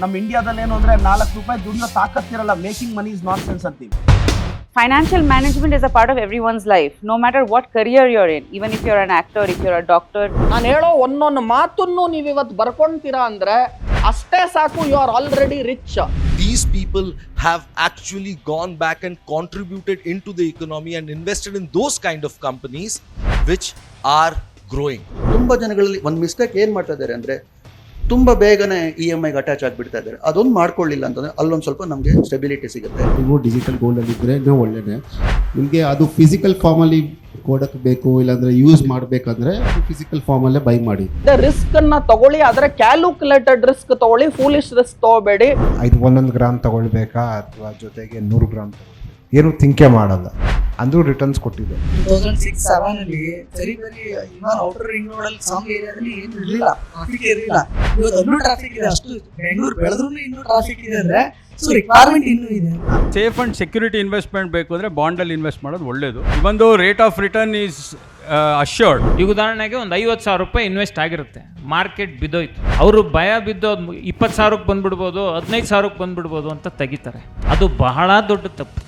ನಮ್ಮ ಇಂಡಿಯಾದಲ್ಲಿ ಏನು ಅಂದ್ರೆ 4 ರೂಪಾಯಿ ದುಡಿಯೋ ತಾಕತ್ತಿರಲ್ಲ, making money is not sense ಅಂತೀವಿ. Financial management is a part of everyone's life, no matter what career you're in, even if you're an actor, if you're a doctor. ನಾನು ಹೇಳೋ ಒಂದೊಂದು ಮಾತನ್ನು ನೀವು ಇವತ್ತು ಬರ್ಕೊಂತೀರಾ ಅಂದ್ರೆ ಅಷ್ಟೇ ಸಾಕು, you are already rich. These people have actually gone back and contributed into the economy and invested in those kind of companies which are growing. ತುಂಬ ಜನಗಳಲ್ಲಿ ಒಂದು ಮಿಸ್ಟೇಕ್ ಏನು ಮಾಡ್ತಾ ಇದ್ದಾರೆ ಅಂದರೆ ತುಂಬ ಬೇಗನೆ EMI ಅಟ್ಯಾಚ್ ಆಗಿಬಿಡ್ತಾ ಇದ್ದಾರೆ. ಅದೊಂದು ಮಾಡ್ಕೊಳ್ಳಿಲ್ಲ ಅಂತಂದರೆ ಅಲ್ಲೊಂದು ಸ್ವಲ್ಪ ನಮಗೆ ಸ್ಟೆಬಿಲಿಟಿ ಸಿಗುತ್ತೆ. ನೀವು ಡಿಜಿಟಲ್ ಗೋಲ್ಡಲ್ಲಿ ಇದ್ದರೆ ಇನ್ನೂ ಒಳ್ಳೆಯದೇ. ನಿಮಗೆ ಅದು ಫಿಸಿಕಲ್ ಫಾರ್ಮಲ್ಲಿ ಕೊಡೋಕ್ಕೆ ಬೇಕು, ಇಲ್ಲಾಂದರೆ ಯೂಸ್ ಮಾಡಬೇಕಂದ್ರೆ ಫಿಸಿಕಲ್ ಫಾರ್ಮಲ್ಲೇ ಬೈ ಮಾಡಿ. ರಿಸ್ಕ್ ಅನ್ನ ತಗೊಳ್ಳಿ, ಆದರೆ ಕ್ಯಾಲ್ಕುಲೇಟೆಡ್ ರಿಸ್ಕ್ ತಗೊಳ್ಳಿ, ಫೂಲಿಶ್ ರಿಸ್ಕ್ ತಗೋಬೇಡಿ. 1 ಗ್ರಾಮ್ ತಗೊಳ್ಬೇಕಾ ಅಥವಾ ಜೊತೆಗೆ 100 ಗ್ರಾಮ್ ತಗೊಳ್ಬೇಕಾ, ಏನು ಥಿಂಕೇ ಮಾಡಲ್ಲ, ಅಂದ್ರೂ ರಿಟರ್ನ್ಸ್ ಕೊಟ್ಟಿದೆ. 2006-7 ವೆರಿ ಇವನ್ ಔಟರ್ ರಿಂಗ್ ರೋಡ್ ಅಲ್ಲಿ ಸಮ್ ಏರಿಯಾದಲ್ಲಿ ಏನು ಇರಲಿಲ್ಲ, ಟ್ರಾಫಿಕ್ ಇರಲಿಲ್ಲ. ಇವತ್ತು ಇನ್ನೂ ಟ್ರಾಫಿಕ್ ಇದೆ, ಅಷ್ಟು ಬೆಂಗಳೂರು ಬೆಳೆದ್ರೂ ಇನ್ನೂ ಟ್ರಾಫಿಕ್ ಇದೆ ಅಂದ್ರೆ ಸೊ ರಿಕ್ವೈರ್ಮೆಂಟ್ ಇನ್ನೂ ಇದೆ. ಸೇಫ್ ಅಂಡ್ ಸೆಕ್ಯೂರಿಟಿ ಇನ್ವೆಸ್ಟ್ಮೆಂಟ್ ಬೇಕು ಅಂದರೆ ಬಾಂಡಲ್ಲಿ ಇನ್ವೆಸ್ಟ್ ಮಾಡೋದು ಒಳ್ಳೆಯದು. ಇವೊಂದು rate of return is assured. ಈಗ ಉದಾಹರಣೆಗೆ ಒಂದು 50,000 ರೂಪಾಯಿ ಇನ್ವೆಸ್ಟ್ ಆಗಿರುತ್ತೆ, ಮಾರ್ಕೆಟ್ ಬಿದ್ದೋಯ್ತು, ಅವರು ಭಯ ಬಿದ್ದು 20,000ಕ್ಕೆ ಬಂದ್ಬಿಡ್ಬೋದು, 15,000ಕ್ಕೆ ಬಂದ್ಬಿಡ್ಬೋದು ಅಂತ ತೆಗಿತಾರೆ. ಅದು ಬಹಳ ದೊಡ್ಡ ತಪ್ಪು.